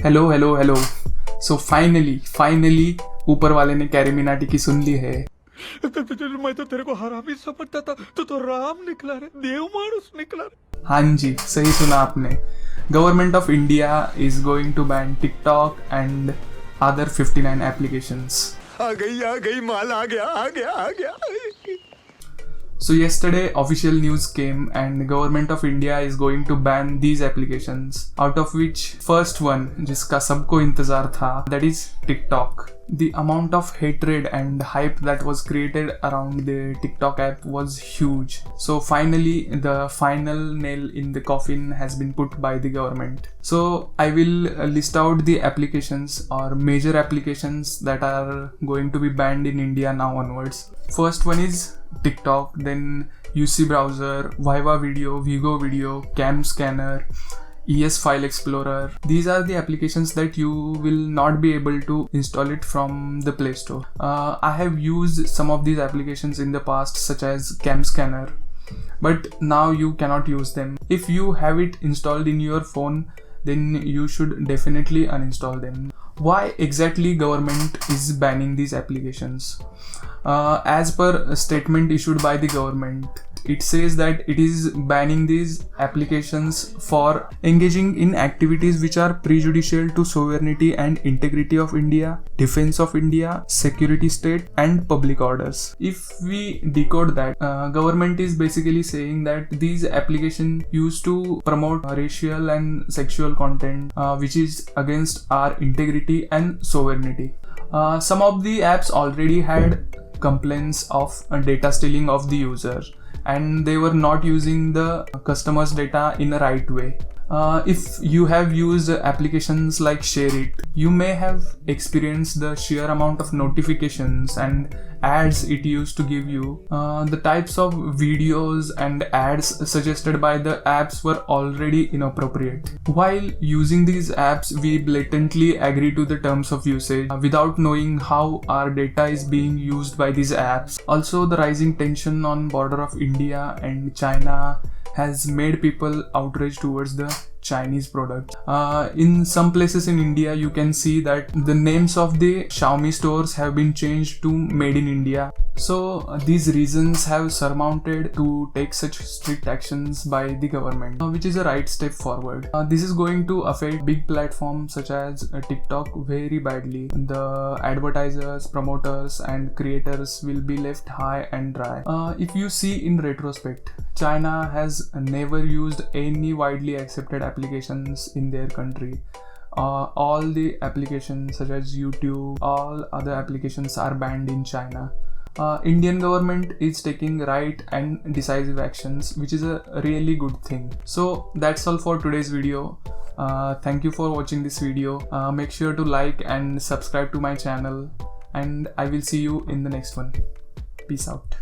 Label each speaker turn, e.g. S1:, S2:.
S1: Hello hello hello. So finally ऊपर वाले ने कैरी मिनाटी की सुन ली है।
S2: मैं तो तेरे को हरामी समझता था, तो राम निकला रे, देव मानुस निकला रे।
S1: हाँ जी, सही सुना आपने। Government of India is going to ban TikTok and other 59 applications.
S2: आ गई माल आ गया।
S1: So yesterday official news came and government of India is going to ban these applications, out of which first one जिसका सबको इंतजार था, that is TikTok. The amount of hatred and hype that was created around the TikTok app was huge. So finally the final nail in the coffin has been put by the government. So I will list out the applications or major applications that are going to be banned in India now onwards. First one is TikTok, then UC Browser, Viva Video, Vigo Video, Cam Scanner, ES File Explorer. These are the applications that you will not be able to install it from the Play Store. I have used some of these applications in the past, such as Cam Scanner, but now you cannot use them. If you have it installed in your phone, then you should definitely uninstall them. Why exactly government is banning these applications? As per a statement issued by the government, it says that it is banning these applications for engaging in activities which are prejudicial to sovereignty and integrity of India, defense of India, security state and public orders. If we decode that, government is basically saying that these applications used to promote racial and sexual content which is against our integrity and sovereignty. Some of the apps already had complaints of data stealing of the user, and they were not using the customer's data in a right way. If you have used applications like ShareIt, you may have experienced the sheer amount of notifications and ads it used to give you. The types of videos and ads suggested by the apps were already inappropriate. While using these apps, we blatantly agree to the terms of usage without knowing how our data is being used by these apps. Also, the rising tension on border of India and China has made people outraged towards the Chinese product. In some places in India, you can see that the names of the Xiaomi stores have been changed to Made in India. So these reasons have surmounted to take such strict actions by the government, which is a right step forward. This is going to affect big platforms such as TikTok very badly. The advertisers, promoters and creators will be left high and dry. If you see in retrospect, China has never used any widely accepted applications in their country. All the applications such as YouTube, all other applications are banned in China. Indian government is taking right and decisive actions, which is a really good thing. So that's all for today's video. Thank you for watching this video. Make sure to like and subscribe to my channel, and I will see you in the next one. Peace out.